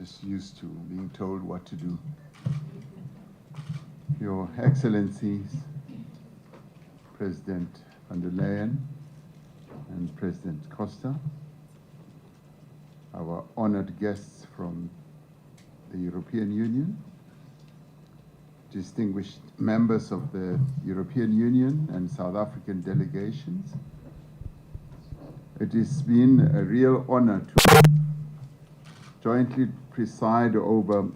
Just used to being told what to do. Your Excellencies, President van der Leyen and President Costa, our honored guests from the European Union, distinguished members of the European Union and South African delegations. It has been a real honor to jointly preside over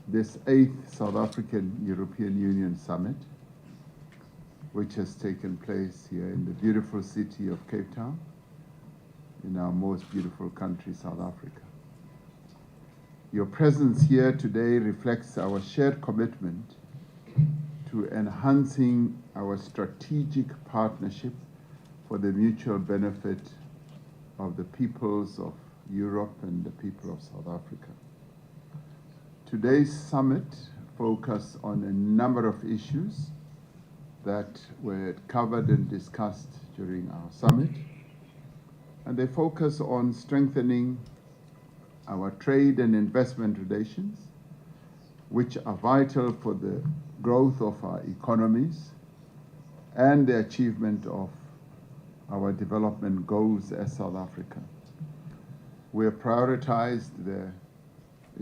this 8th South African European Union Summit, which has taken place here in the beautiful city of Cape Town, in our most beautiful country, South Africa. Your presence here today reflects our shared commitment to enhancing our strategic partnership for the mutual benefit of the peoples of Europe and the people of South Africa. Today's summit focused on a number of issues that were covered and discussed during our summit, and they focus on strengthening our trade and investment relations, which are vital for the growth of our economies and the achievement of our development goals as South Africa. We have prioritized the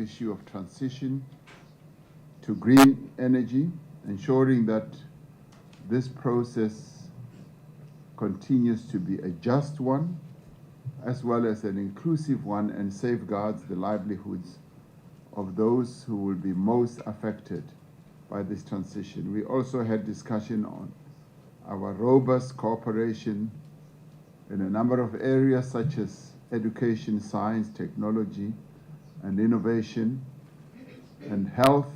issue of transition to green energy, ensuring that this process continues to be a just one, as well as an inclusive one, and safeguards the livelihoods of those who will be most affected by this transition. We also had discussion on our robust cooperation in a number of areas such as education, science, technology, and innovation, and health,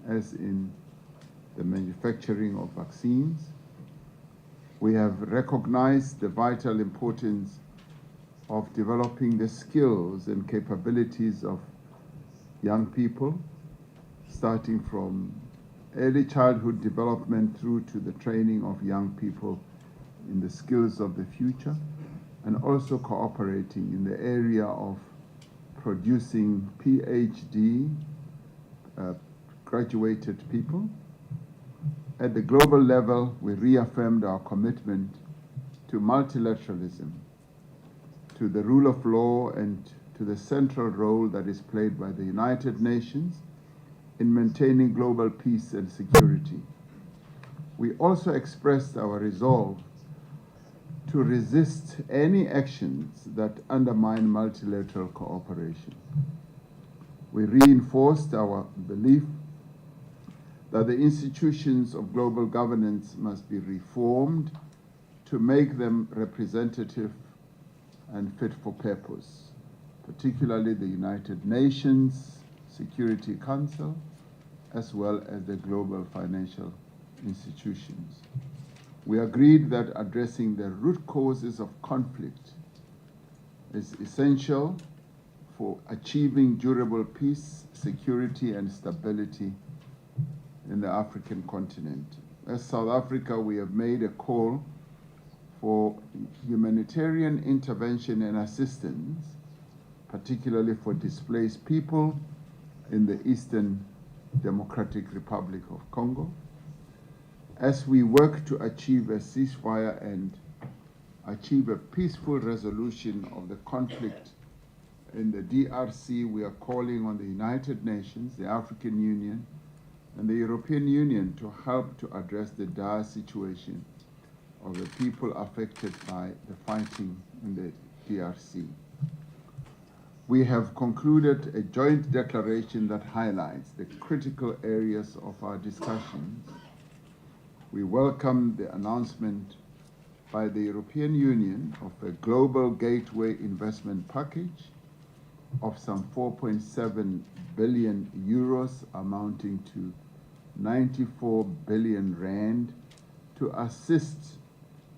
as in the manufacturing of vaccines. We have recognized the vital importance of developing the skills and capabilities of young people, starting from early childhood development through to the training of young people in the skills of the future, and also cooperating in the area of producing PhD graduated people. At the global level, we reaffirmed our commitment to multilateralism, to the rule of law, and to the central role that is played by the United Nations in maintaining global peace and security. We also expressed our resolve to resist any actions that undermine multilateral cooperation. We reinforced our belief that the institutions of global governance must be reformed to make them representative and fit for purpose, particularly the United Nations Security Council, as well as the global financial institutions. We agreed that addressing the root causes of conflict is essential for achieving durable peace, security, and stability in the African continent. As South Africa, we have made a call for humanitarian intervention and assistance, particularly for displaced people in the Eastern Democratic Republic of Congo. As we work to achieve a ceasefire and achieve a peaceful resolution of the conflict in the DRC, we are calling on the United Nations, the African Union, and the European Union to help to address the dire situation of the people affected by the fighting in the DRC. We have concluded a joint declaration that highlights the critical areas of our discussions. We welcome the announcement by the European Union of a global gateway investment package of some 4.7 billion euros, amounting to 94 billion rand, to assist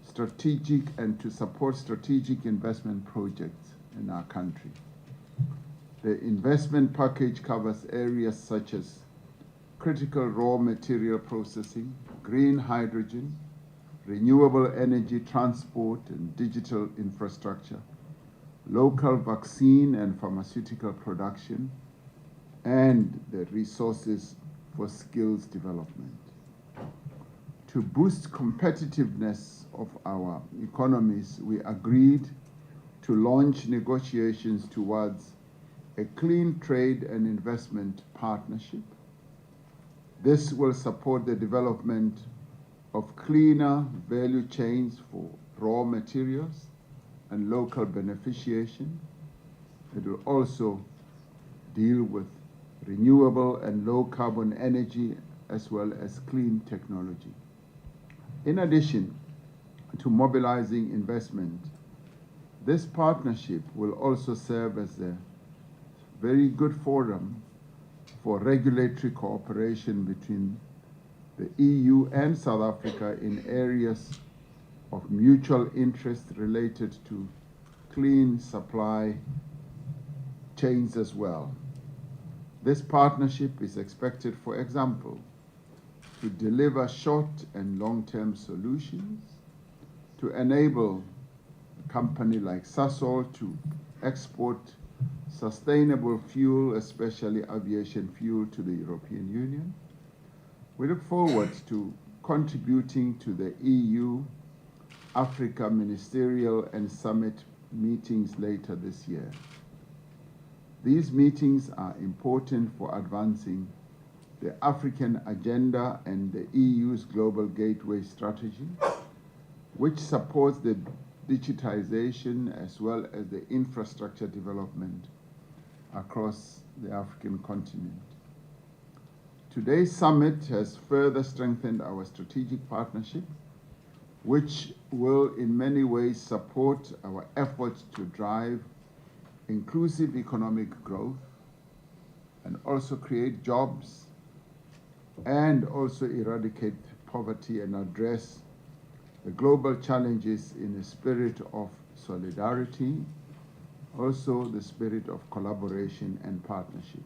strategic and to support strategic investment projects in our country. The investment package covers areas such as critical raw material processing, green hydrogen, renewable energy transport and digital infrastructure, local vaccine and pharmaceutical production, and the resources for skills development. To boost competitiveness of our economies, we agreed to launch negotiations towards a clean trade and investment partnership. This will support the development of cleaner value chains for raw materials and local beneficiation. It will also deal with renewable and low carbon energy as well as clean technology. In addition to mobilizing investment, this partnership will also serve as a very good forum for regulatory cooperation between the EU and South Africa in areas of mutual interest related to clean supply chains as well. This partnership is expected, for example, to deliver short and long-term solutions, to enable a company like Sasol to export sustainable fuel, especially aviation fuel, to the European Union. We look forward to contributing to the EU-Africa Ministerial and Summit meetings later this year. These meetings are important for advancing the African agenda and the EU's Global Gateway strategy, which supports the digitization as well as the infrastructure development across the African continent. Today's summit has further strengthened our strategic partnership, which will in many ways support our efforts to drive inclusive economic growth and also create jobs and also eradicate poverty and address the global challenges in a spirit of solidarity, also the spirit of collaboration and partnership.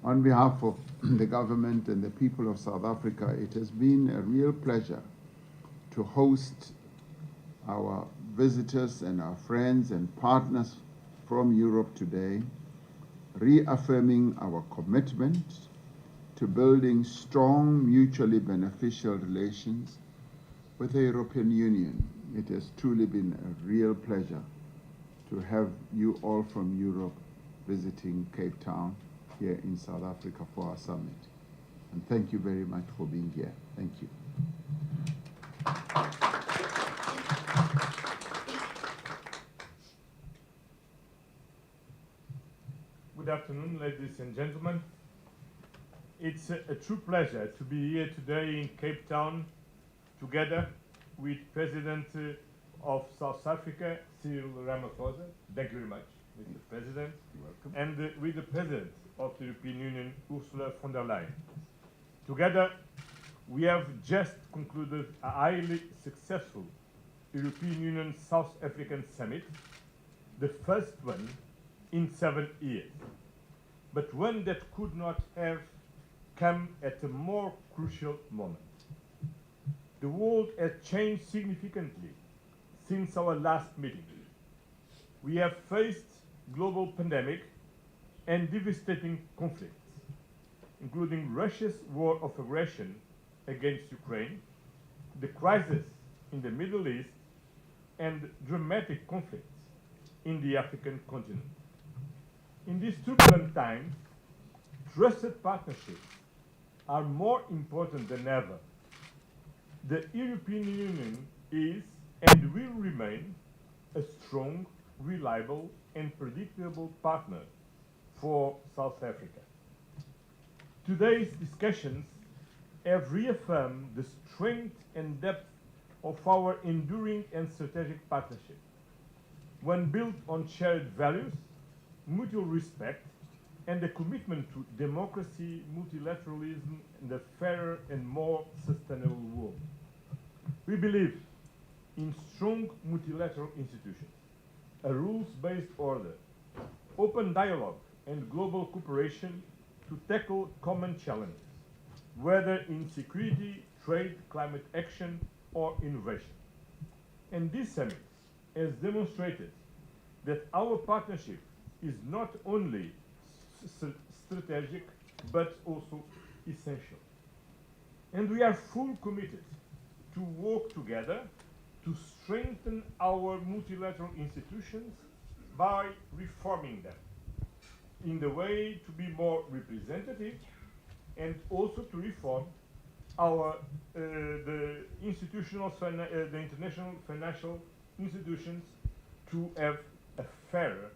On behalf of the government and the people of South Africa, it has been a real pleasure to host our visitors and our friends and partners from Europe today, reaffirming our commitment to building strong, mutually beneficial relations with the European Union. It has truly been a real pleasure to have you all from Europe visiting Cape Town here in South Africa for our summit. And thank you very much for being here. Thank you. Good afternoon, ladies and gentlemen. It's a true pleasure to be here today in Cape Town together with President of South Africa, Cyril Ramaphosa. Thank you very much, Mr. President. You're welcome. And with the President of the European Union, Ursula von der Leyen. Together, we have just concluded a highly successful European Union South African Summit, the first one in 7 years, but one that could not have come at a more crucial moment. The world has changed significantly since our last meeting. We have faced global pandemic and devastating conflicts, including Russia's war of aggression against Ukraine, the crisis in the Middle East, and dramatic conflicts in the African continent. In these turbulent times, trusted partnerships are more important than ever. The European Union is and will remain a strong, reliable, and predictable partner for South Africa. Today's discussions have reaffirmed the strength and depth of our enduring and strategic partnership, one built on shared values, mutual respect, and a commitment to democracy, multilateralism, and a fairer and more sustainable world. We believe in strong multilateral institutions, a rules-based order, open dialogue, and global cooperation to tackle common challenges, whether in security, trade, climate action, or innovation. And this summit has demonstrated that our partnership is not only strategic, but also essential. And we are fully committed to work together to strengthen our multilateral institutions by reforming them in the way to be more representative, and also to reform our the international financial institutions to have a fairer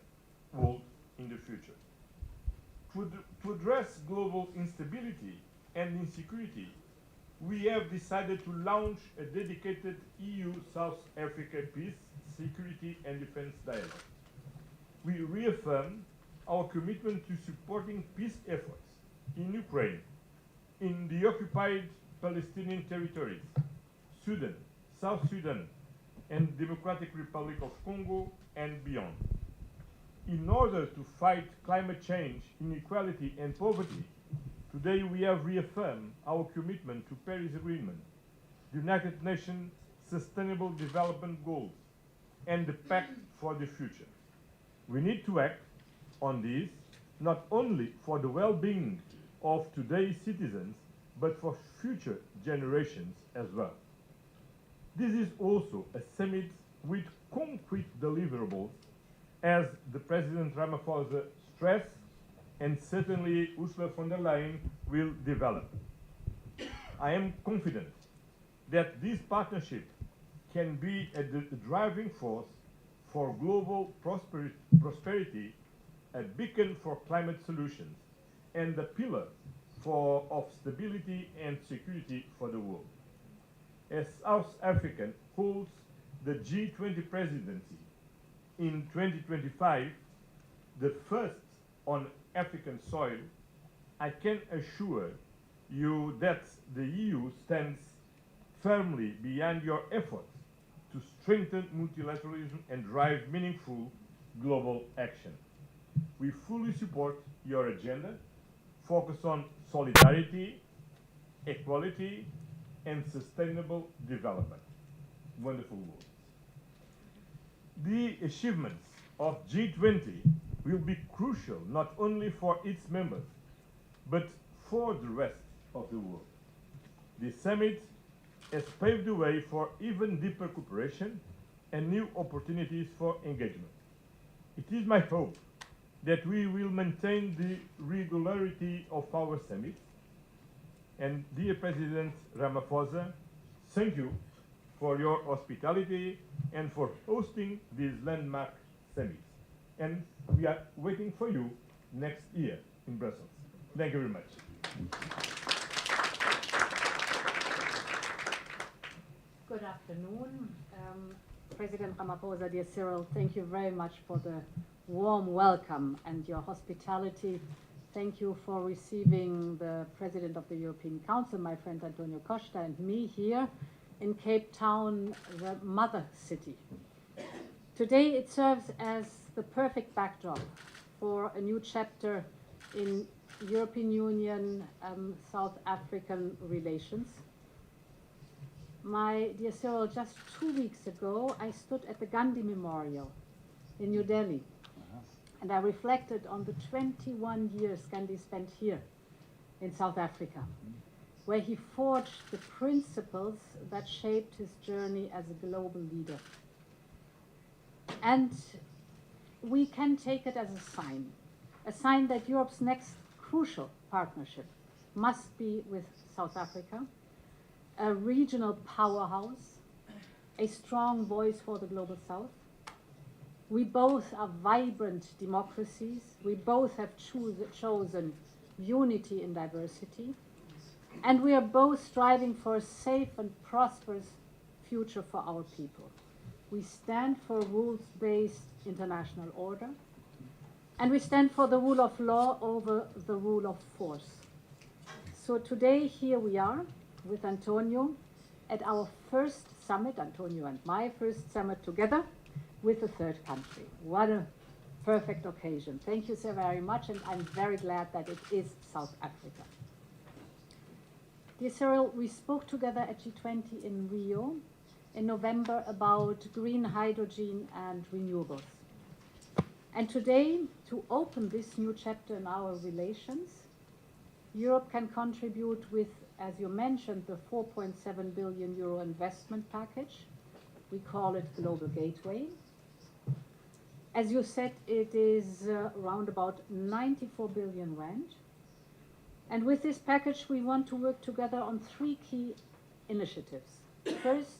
world in the future. To address global instability and insecurity, we have decided to launch a dedicated EU-South Africa peace, security and defense dialogue. We reaffirm our commitment to supporting peace efforts in Ukraine, in the occupied Palestinian territories, Sudan, South Sudan, and Democratic Republic of Congo, and beyond. In order to fight climate change, inequality, and poverty, today we have reaffirmed our commitment to Paris Agreement, the United Nations Sustainable Development Goals, and the Pact for the Future. We need to act on these, not only for the well-being of today's citizens, but for future generations as well. This is also a summit with concrete deliverables, as the President Ramaphosa stressed, and certainly Ursula von der Leyen will develop. I am confident that this partnership can be a driving force for global prosperity, a beacon for climate solutions, and a pillar of stability and security for the world. As South Africa holds the G20 presidency in 2025, the first on African soil, I can assure you that the EU stands firmly behind your efforts to strengthen multilateralism and drive meaningful global action. We fully support your agenda, focus on solidarity, equality, and sustainable development. Wonderful words. The achievements of G20 will be crucial not only for its members, but for the rest of the world. The summit has paved the way for even deeper cooperation and new opportunities for engagement. It is my hope that we will maintain the regularity of our summits. And dear President Ramaphosa, thank you for your hospitality and for hosting these landmark summits. And we are waiting for you next year in Brussels. Thank you very much. Good afternoon. President Ramaphosa, dear Cyril, thank you very much for the warm welcome and your hospitality. Thank you for receiving the President of the European Council, my friend António Costa, and me here in Cape Town, the mother city. Today it serves as the perfect backdrop for a new chapter in European Union South African relations. My dear Cyril, just 2 weeks ago I stood at the Gandhi Memorial in New Delhi, and I reflected on the 21 years Gandhi spent here in South Africa, where he forged the principles that shaped his journey as a global leader. And we can take it as a sign that Europe's next crucial partnership must be with South Africa, a regional powerhouse, a strong voice for the global South. We both are vibrant democracies. We both have chosen unity in diversity. And we are both striving for a safe and prosperous future for our people. We stand for a rules-based international order, and we stand for the rule of law over the rule of force. So today, here we are with António at our first summit, António and my first summit together with a third country. What a perfect occasion. Thank you so very much, and I'm very glad that it is South Africa. Dear Cyril, we spoke together at G20 in Rio in November about green hydrogen and renewables. And today, to open this new chapter in our relations, Europe can contribute with, as you mentioned, the 4.7 billion euro investment package. We call it Global Gateway. As you said, it is around about 94 billion rand. And with this package, we want to work together on three key initiatives. First,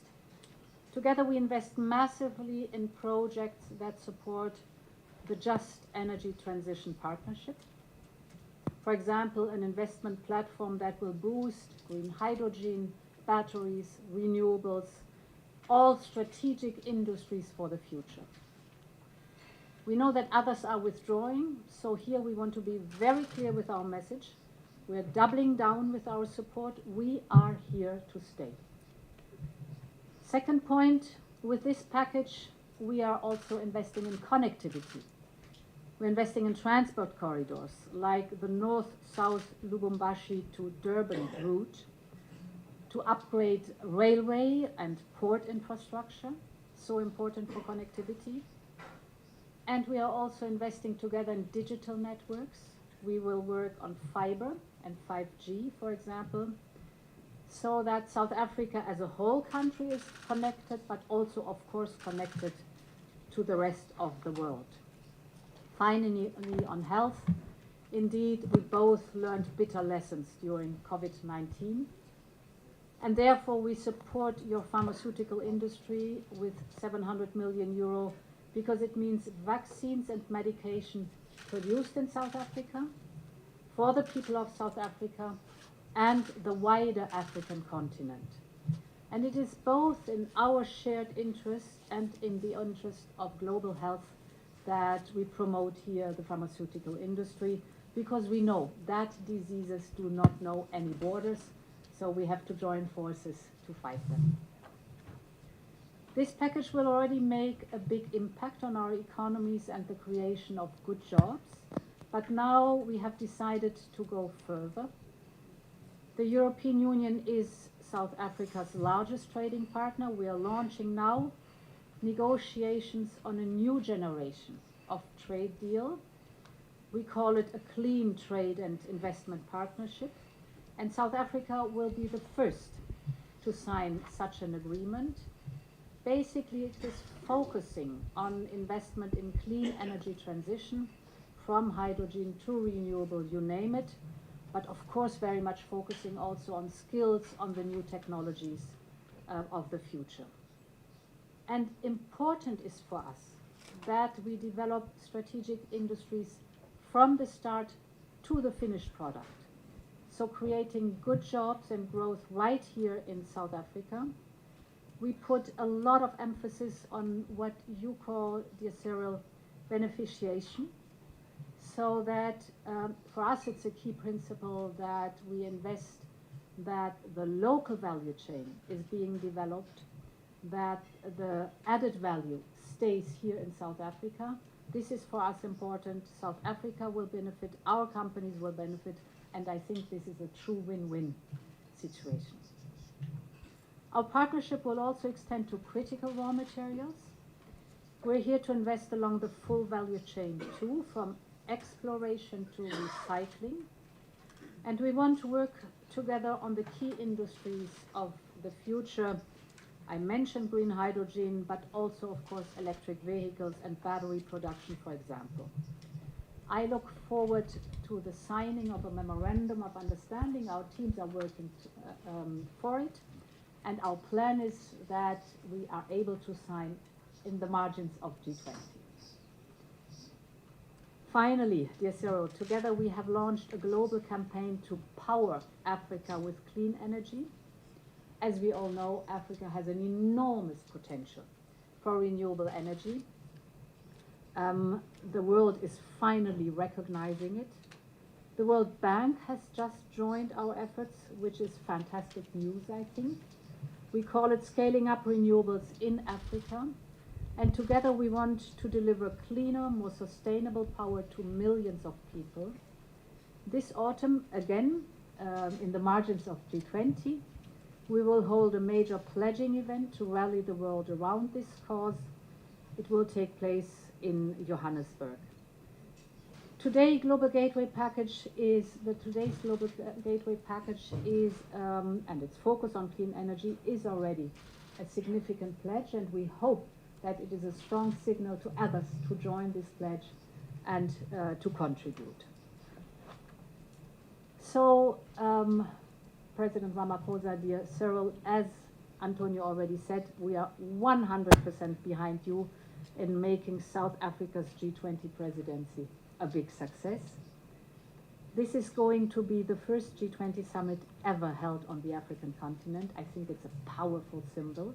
together we invest massively in projects that support the Just Energy Transition Partnership. For example, an investment platform that will boost green hydrogen, batteries, renewables, all strategic industries for the future. We know that others are withdrawing, so here we want to be very clear with our message. We're doubling down with our support. We are here to stay. Second point, with this package, we are also investing in connectivity. We're investing in transport corridors, like the north-south Lubumbashi to Durban route, to upgrade railway and port infrastructure, so important for connectivity. And we are also investing together in digital networks. We will work on fiber and 5G, for example, so that South Africa as a whole country is connected, but also, of course, connected to the rest of the world. Finally, on health, indeed, we both learned bitter lessons during COVID-19, and therefore we support your pharmaceutical industry with 700 million euro, because it means vaccines and medication produced in South Africa, for the people of South Africa, and the wider African continent. And it is both in our shared interest and in the interest of global health that we promote here the pharmaceutical industry, because we know that diseases do not know any borders, so we have to join forces to fight them. This package will already make a big impact on our economies and the creation of good jobs, but now we have decided to go further. The European Union is South Africa's largest trading partner. We are launching now negotiations on a new generation of trade deal. We call it a clean trade and investment partnership, and South Africa will be the first to sign such an agreement. Basically, it is focusing on investment in clean energy transition, from hydrogen to renewable, you name it, but of course very much focusing also on skills, on the new technologies of the future. And important is for us that we develop strategic industries from the start to the finished product. So creating good jobs and growth right here in South Africa. We put a lot of emphasis on what you call, dear Cyril, beneficiation. So that for us it's a key principle that we invest, that the local value chain is being developed, that the added value stays here in South Africa. This is for us important. South Africa will benefit, our companies will benefit, and I think this is a true win-win situation. Our partnership will also extend to critical raw materials. We're here to invest along the full value chain too, from exploration to recycling. And we want to work together on the key industries of the future. I mentioned green hydrogen, but also, of course, electric vehicles and battery production, for example. I look forward to the signing of a memorandum of understanding. Our teams are working for it. And our plan is that we are able to sign in the margins of G20. Finally, dear Cyril, together we have launched a global campaign to power Africa with clean energy. As we all know, Africa has an enormous potential for renewable energy. The world is finally recognizing it. The World Bank has just joined our efforts, which is fantastic news, I think. We call it Scaling Up Renewables in Africa. And together we want to deliver cleaner, more sustainable power to millions of people. This autumn, again, in the margins of G20, we will hold a major pledging event to rally the world around this cause. It will take place in Johannesburg. Today's Global Gateway Package is, and its focus on clean energy is already a significant pledge, and we hope that it is a strong signal to others to join this pledge and to contribute. So, President Ramaphosa, dear Cyril, as António already said, we are 100% behind you in making South Africa's G20 presidency a big success. This is going to be the first G20 summit ever held on the African continent. I think it's a powerful symbol.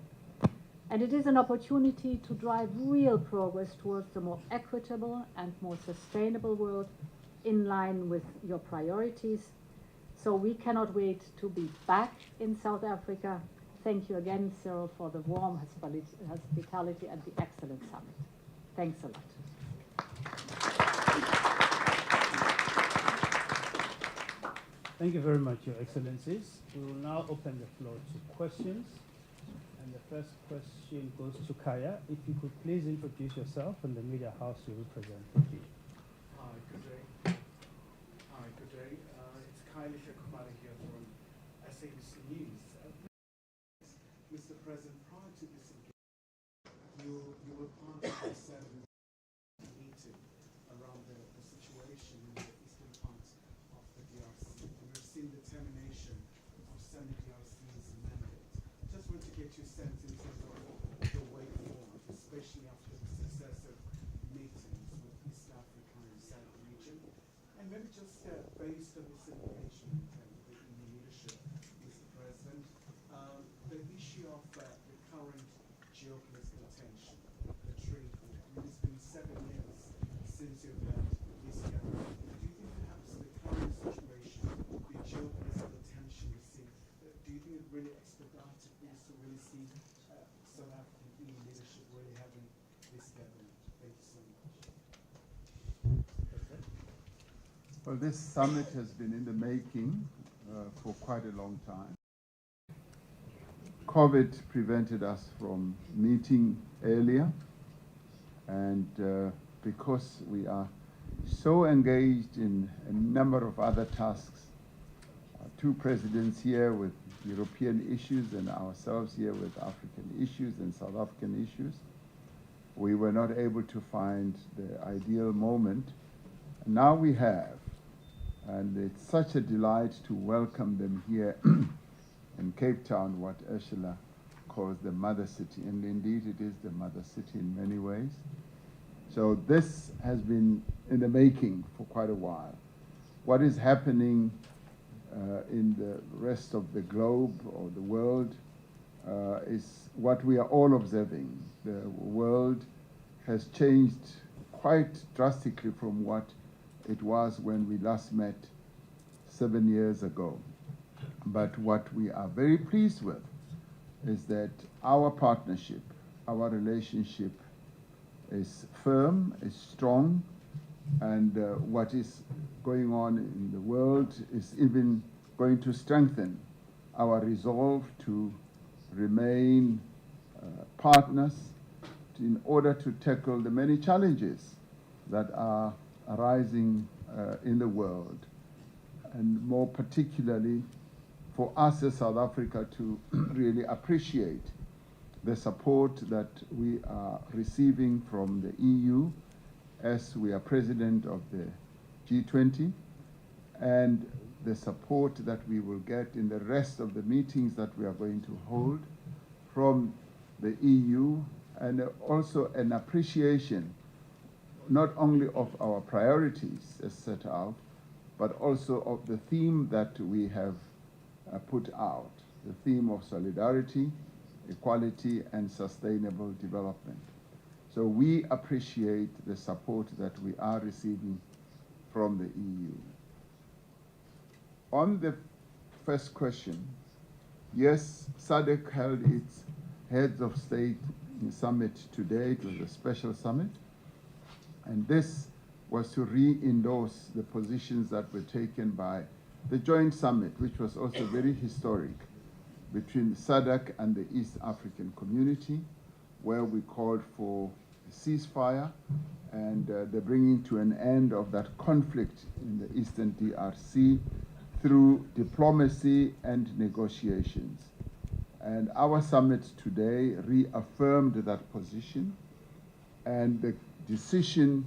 And it is an opportunity to drive real progress towards a more equitable and more sustainable world in line with your priorities. So we cannot wait to be back in South Africa. Thank you again, Cyril, for the warm hospitality and the excellent summit. Thanks a lot. Thank you very much, Your Excellencies. We will now open the floor to questions. And the first question goes to Kaya. If you could please introduce yourself and the media house you represent. Thank you. Hi, good day. It's Kylie Shekumara here from SABC News. Mr. President, prior to this engagement, you were part of the 7th meeting around the situation in the eastern parts of the DRC. And we've seen the termination of some DRC's mandate. Just want to get your sense in terms of the way forward, especially after the successive meetings with East Africa and South region. And maybe just based on this engagement and the EU leadership, Mr. President, the issue of the current geopolitical tension, the trade war. I mean, it's been 7 years since you've had this government. Do you think perhaps the current situation, the geopolitical tension we see, do you think it really expedited things to really see South African EU leadership really having this government? Thank you so much. Well, this summit has been in the making for quite a long time. COVID prevented us from meeting earlier, and because we are so engaged in a number of other tasks, 2 presidents here with European issues and ourselves here with African issues and South African issues, we were not able to find the ideal moment. Now we have, and it's such a delight to welcome them here in Cape Town, what Ursula calls the mother city, and indeed it is the mother city in many ways. So this has been in the making for quite a while. What is happening in the rest of the globe or the world is what we are all observing. The world has changed quite drastically from what it was when we last met 7 years ago. But what we are very pleased with is that our partnership, our relationship is firm, is strong, and what is going on in the world is even going to strengthen our resolve to remain partners in order to tackle the many challenges that are arising in the world, and more particularly for us as South Africa to really appreciate the support that we are receiving from the EU as we are president of the G20, and the support that we will get in the rest of the meetings that we are going to hold from the EU, and also an appreciation not only of our priorities as set out, but also of the theme that we have put out, the theme of solidarity, equality, and sustainable development. So we appreciate the support that we are receiving from the EU. On the first question, yes, SADC held its heads of state summit today. It was a special summit, and this was to re-endorse the positions that were taken by the joint summit, which was also very historic, between SADC and the East African Community, where we called for a ceasefire and the bringing to an end of that conflict in the Eastern DRC through diplomacy and negotiations. And our summit today reaffirmed that position, and the decision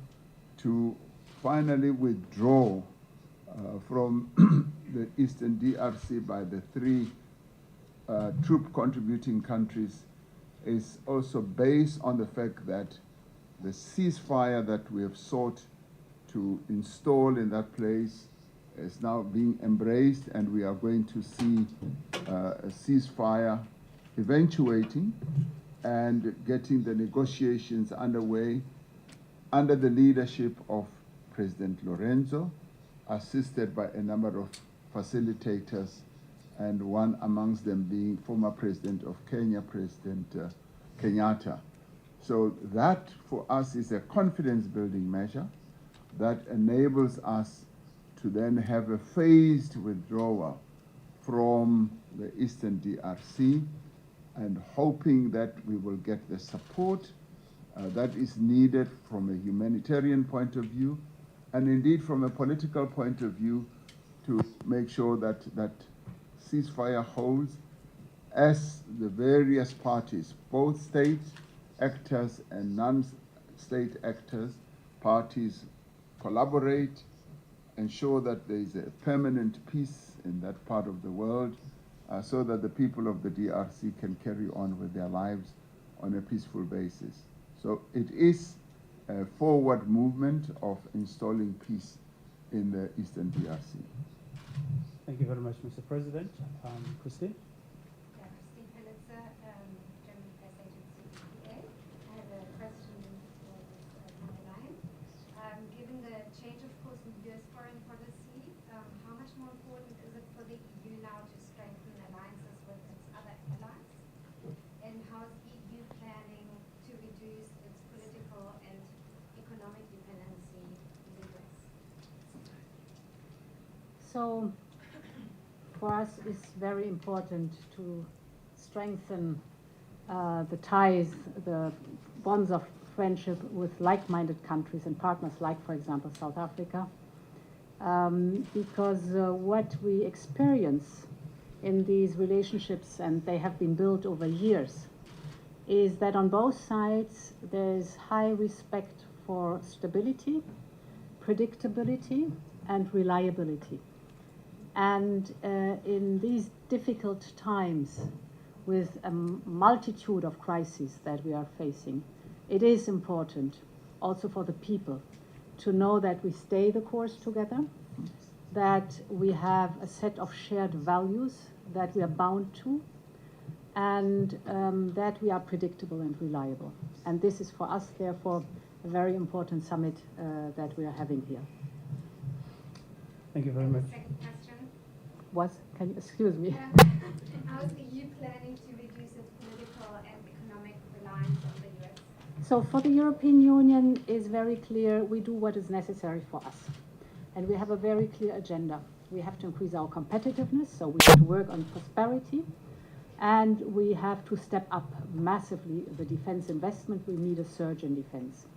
to finally withdraw from the Eastern DRC by the three troop contributing countries is also based on the fact that the ceasefire that we have sought to install in that place is now being embraced, and we are going to see a ceasefire eventuating and getting the negotiations underway under the leadership of President Lorenzo, assisted by a number of facilitators, and one amongst them being former President of Kenya, President Kenyatta. So that for us is a confidence-building measure that enables us to then have a phased withdrawal from the Eastern DRC, and hoping that we will get the support that is needed from a humanitarian point of view, and indeed from a political point of view, to make sure that that ceasefire holds as the various parties, both state actors and non-state actors, parties collaborate, ensure that there is a permanent peace in that part of the world, so that the people of the DRC can carry on with their lives on a peaceful basis. So it is a forward movement of installing peace in the Eastern DRC. Thank you very much, Mr. President. Christine? Yeah, Christine Pellitzer, German press agency EPA. I have a question for Ms. Leyen. Given the change, of course, in U.S. foreign policy, how much more important is it for the EU now to strengthen alliances with its other allies? And how is the EU planning to reduce its political and economic dependency on the U.S.? So, for us, it's very important to strengthen the ties, the bonds of friendship with like-minded countries and partners like, for example, South Africa, because what we experience in these relationships, and they have been built over years, is that on both sides there is high respect for stability, predictability, and reliability. And in these difficult times, with a multitude of crises that we are facing, it is important also for the people to know that we stay the course together, that we have a set of shared values that we are bound to, and that we are predictable and reliable. And this is for us, therefore, a very important summit that we are having here. Thank you very much. Second question. Can you excuse me? How is the EU planning to reduce its political and economic reliance on the US? So for the European Union is very clear, we do what is necessary for us. And we have a very clear agenda. We have to increase our competitiveness, so we have to work on prosperity. And we have to step up massively the defense investment. We need a surge in defense.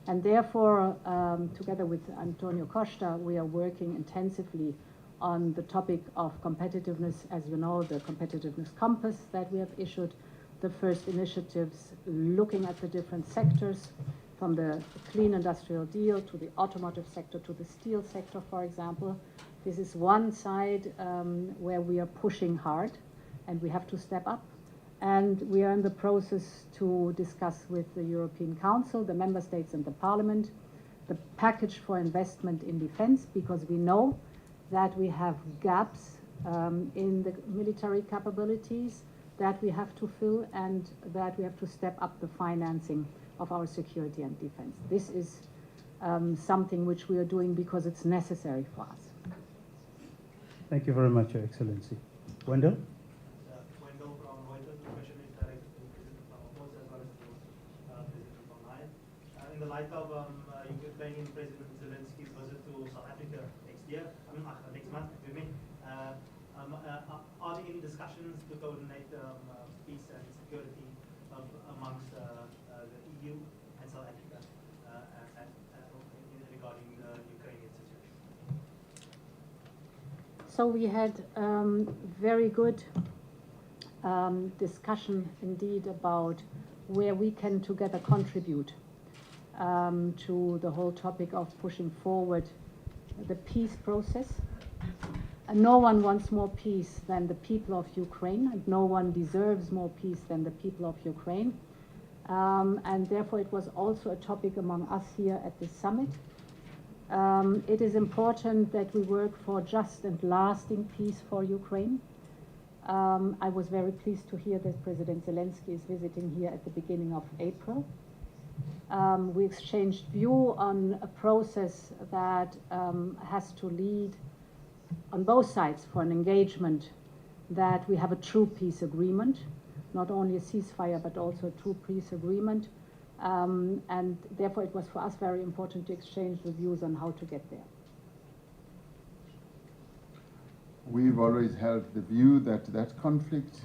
And therefore, together with António Costa, we are working intensively on the topic of competitiveness. As you know, the competitiveness compass that we have issued, the first initiatives looking at the different sectors, from the clean industrial deal to the automotive sector to the steel sector, for example. This is one side where we are pushing hard, and we have to step up. And we are in the process to discuss with the European Council, the Member States and the Parliament, the package for investment in defense, because we know that we have gaps in the military capabilities that we have to fill, and that we have to step up the financing of our security and defense. This is something which we are doing because it's necessary for us. Thank you very much, Your Excellency. Wendell? Wendell from Reuters. The question is directed to President Ramaphosa as well as to President von Leyen. In the light of Ukrainian President Zelensky's visit to South Africa next month, are there any discussions to coordinate peace and security amongst the EU and South Africa So we had very good discussion indeed about where we can together contribute to the whole topic of pushing forward the peace process. And no one wants more peace than the people of Ukraine, and no one deserves more peace than the people of Ukraine. And therefore it was also a topic among us here at this summit. It is important that we work for just and lasting peace for Ukraine. I was very pleased to hear that President Zelensky is visiting here at the beginning of April. We exchanged view on a process that has to lead on both sides for an engagement that we have a true peace agreement, not only a ceasefire but also a true peace agreement. And therefore it was for us very important to exchange the views on how to get there. We've always held the view that that conflict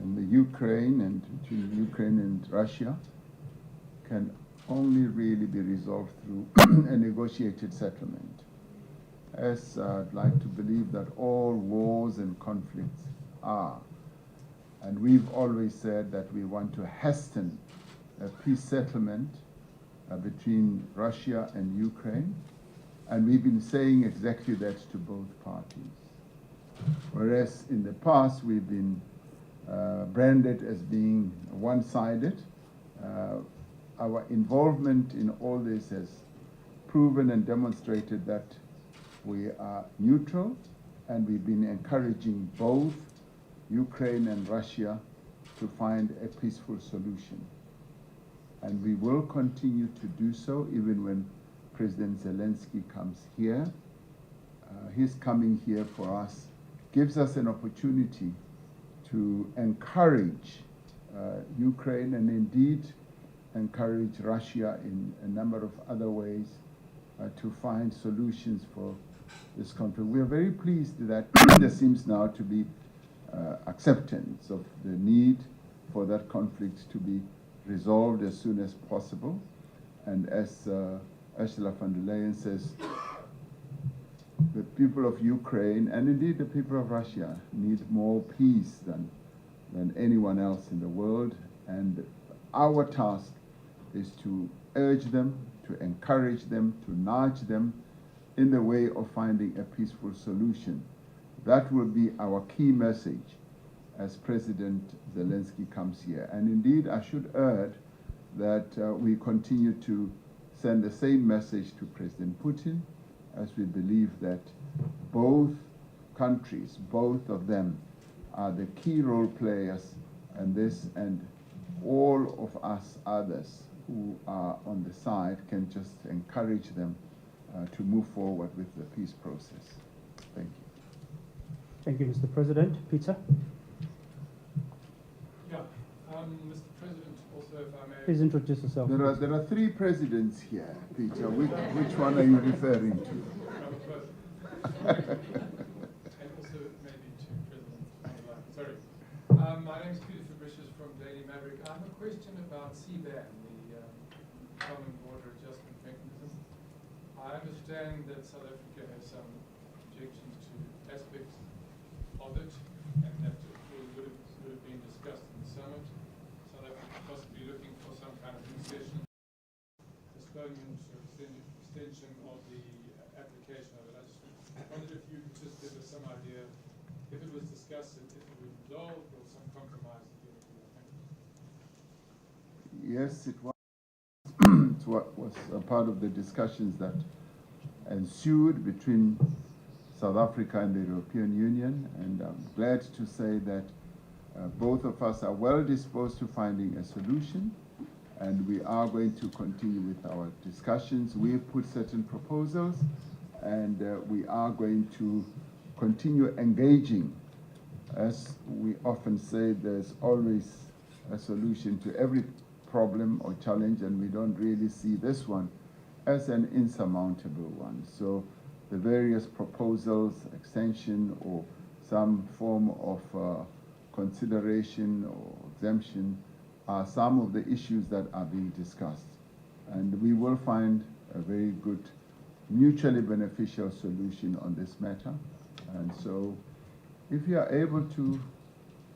in the Ukraine and between Ukraine and Russia can only really be resolved through a negotiated settlement. As I'd like to believe that all wars and conflicts are. And we've always said that we want to hasten a peace settlement between Russia and Ukraine. And we've been saying exactly that to both parties. Whereas in the past we've been branded as being one-sided. Our involvement in all this has proven and demonstrated that we are neutral, and we've been encouraging both Ukraine and Russia to find a peaceful solution. And we will continue to do so even when President Zelensky comes here. His coming here for us gives us an opportunity to encourage Ukraine and indeed encourage Russia in a number of other ways to find solutions for this conflict. We are very pleased that there seems now to be acceptance of the need for that conflict to be resolved as soon as possible. And as Ursula von der Leyen says, the people of Ukraine and indeed the people of Russia need more peace than anyone else in the world. And our task is to urge them, to encourage them, to nudge them in the way of finding a peaceful solution. That will be our key message as President Zelensky comes here. And indeed, I should add that we continue to send the same message to President Putin, as we believe that both countries, both of them, are the key role players in this, and all of us others who are on the side can just encourage them to move forward with the peace process. Thank you. Thank you, Mr. President. Peter? Yeah, Mr. President, also if I may... Please introduce yourself. There are three presidents here, Peter. Which one are you referring to? Ramaphosa. And also maybe to President von der Leyen. Sorry. My name is Peter Fabricius from Daily Maverick. I have a question about CBAM, the Common Border Adjustment Mechanism. I understand that South Africa has some objections to aspects of it, and that would have been discussed in the summit. South Africa possibly looking for some kind of concession, postponement or extension of the application of it. I just wondered if you could just give us some idea if it was discussed, if it was resolved, or some compromise at the end of it. Yes, it was. It was a part of the discussions that ensued between South Africa and the European Union, and I'm glad to say that both of us are well disposed to finding a solution, and we are going to continue with our discussions. We've put certain proposals, and we are going to continue engaging. As we often say, there's always a solution to every problem or challenge, and we don't really see this one as an insurmountable one. So the various proposals, extension or some form of consideration or exemption are some of the issues that are being discussed. And we will find a very good, mutually beneficial solution on this matter. And so if you are able to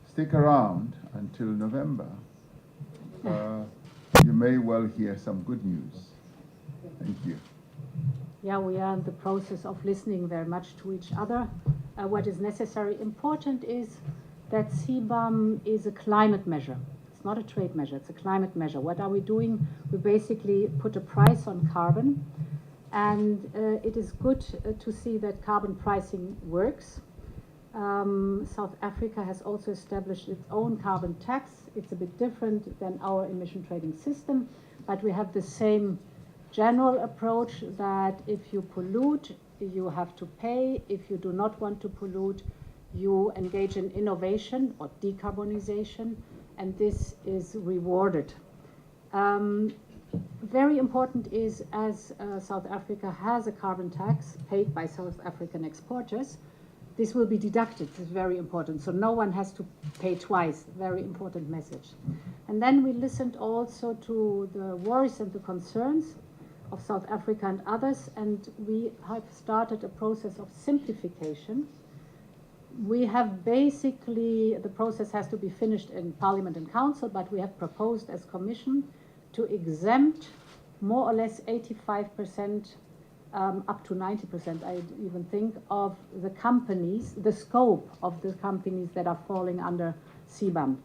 stick around until November, you may well hear some good news. Thank you. Yeah, we are in the process of listening very much to each other. What is necessary, important is that CBAM is a climate measure. It's not a trade measure, it's a climate measure. What are we doing? We basically put a price on carbon, and it is good to see that carbon pricing works. South Africa has also established its own carbon tax. It's a bit different than our emission trading system, but we have the same general approach that if you pollute, you have to pay. If you do not want to pollute, you engage in innovation or decarbonization, and this is rewarded. Very important is, as South Africa has a carbon tax paid by South African exporters, this will be deducted. This is very important. So no one has to pay twice. Very important message. And then we listened also to the worries and the concerns of South Africa and others, and we have started a process of simplification. We have basically, the process has to be finished in Parliament and Council, but we have proposed as Commission to exempt more or less 85%, up to 90%, I even think, of the companies, the scope of the companies that are falling under CBAM.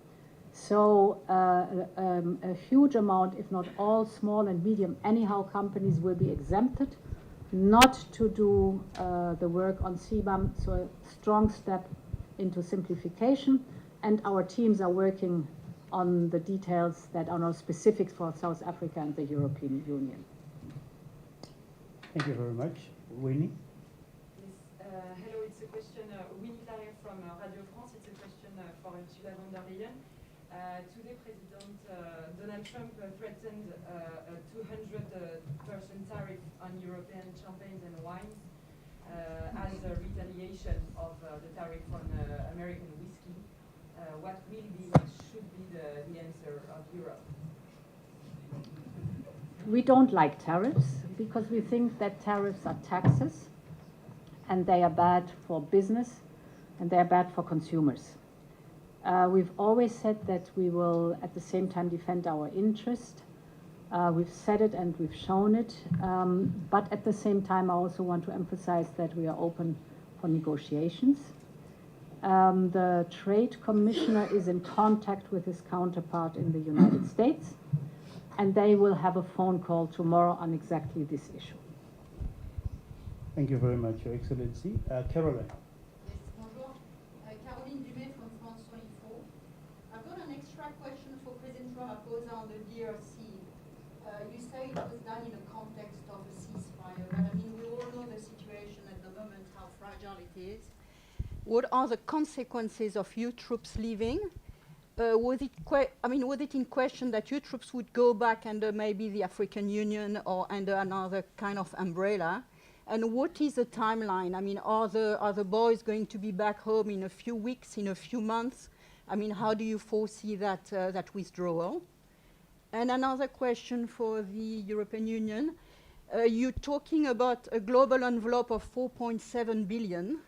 So a huge amount, if not all, small and medium anyhow companies will be exempted not to do the work on CBAM, so a strong step into simplification, and our teams are working on the details that are now specific for South Africa and the European Union. Thank you very much. Winnie? Yes, hello, it's a question, Winnie Claret from Radio France. It's a question for Ursula von der Leyen. Today, President Donald Trump threatened a 200% tariff on European champagnes and wines as a retaliation of the tariff on American whiskey. What should be the answer of Europe? We don't like tariffs because we think that tariffs are taxes and they are bad for business and they are bad for consumers. We've always said that we will at the same time defend our interest. We've said it and we've shown it, but at the same time I also want to emphasize that we are open for negotiations. The Trade Commissioner is in contact with his counterpart in the United States, and they will have a phone call tomorrow on exactly this issue. Thank you very much, Your Excellency. Caroline. Yes, bonjour. Caroline Dumais from France 24. I've got an extra question for President Ramaphosa on the DRC. You say it was done in the context of a ceasefire, but I mean, we all know the situation at the moment, how fragile it is. What are the consequences of your troops leaving? Was it in question that your troops would go back under maybe the African Union or under another kind of umbrella? And what is the timeline? I mean, are the boys going to be back home in a few weeks, in a few months? I mean, how do you foresee that withdrawal? And another question for the European Union. You're talking about a global envelope of 4.7 billion.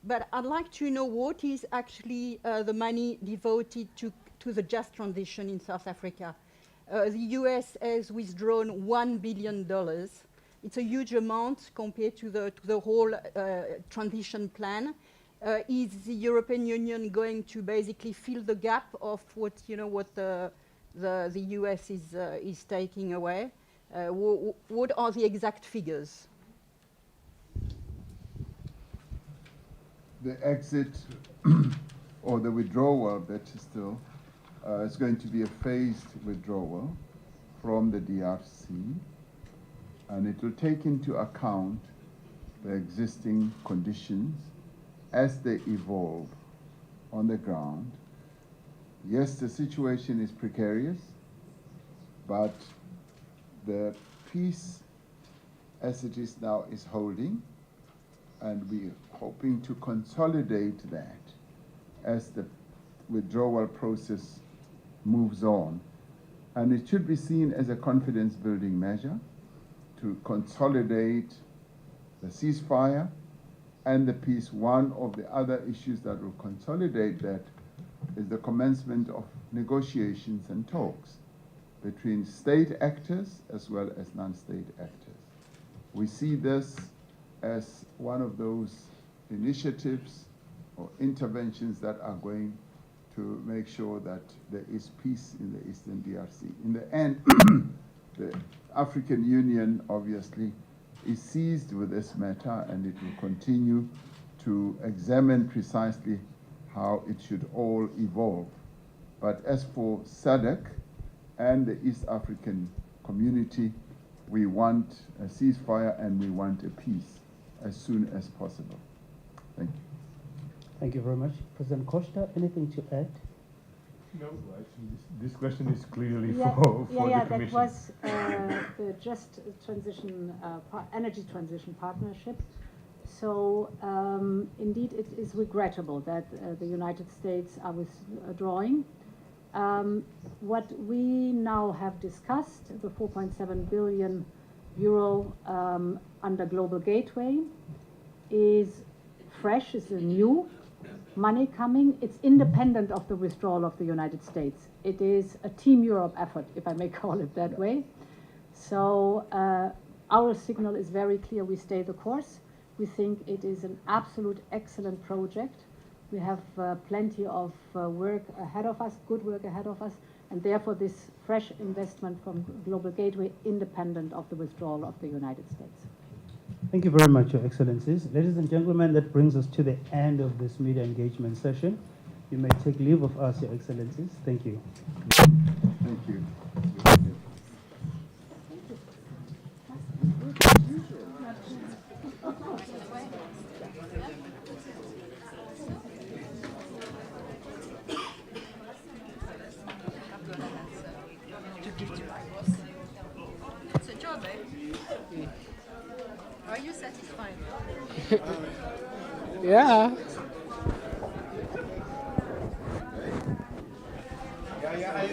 But I'd like to know what is actually the money devoted to the just transition in South Africa. The US has withdrawn $1 billion. It's a huge amount compared to the whole transition plan. Is the European Union going to basically fill the gap of what the US is taking away? What are the exact figures? The exit or the withdrawal, better still, is going to be a phased withdrawal from the DRC, and it will take into account the existing conditions as they evolve on the ground. Yes, the situation is precarious, but the peace as it is now is holding, and we're hoping to consolidate that as the withdrawal process moves on. And it should be seen as a confidence-building measure to consolidate the ceasefire and the peace. One of the other issues that will consolidate that is the commencement of negotiations and talks between state actors as well as non-state actors. We see this as one of those initiatives or interventions that are going to make sure that there is peace in the Eastern DRC. In the end, the African Union obviously is seized with this matter, and it will continue to examine precisely how it should all evolve. But as for SADC and the East African community, we want a ceasefire and we want a peace as soon as possible. Thank you. Thank you very much. President Costa, anything to add? No, actually, this question is clearly Yeah, for yeah, the Commission. that was the Just Transition, Energy Transition Partnership. So indeed, it is regrettable that the United States are withdrawing. What we now have discussed, the 4.7 billion euro under Global Gateway, is fresh, is a new money coming. It's independent of the withdrawal of the United States. It is a Team Europe effort, if I may call it that way. So our signal is very clear. We stay the course. We think it is an absolute excellent project. We have plenty of work ahead of us, good work ahead of us, and therefore this fresh investment from Global Gateway independent of the withdrawal of the United States. Thank you very much, Your Excellencies. Ladies and gentlemen, that brings us to the end of this media engagement session. You may take leave of us, Your Excellencies. Thank you. Thank you. It's a job, eh? Are you satisfied? Yeah. Yeah, I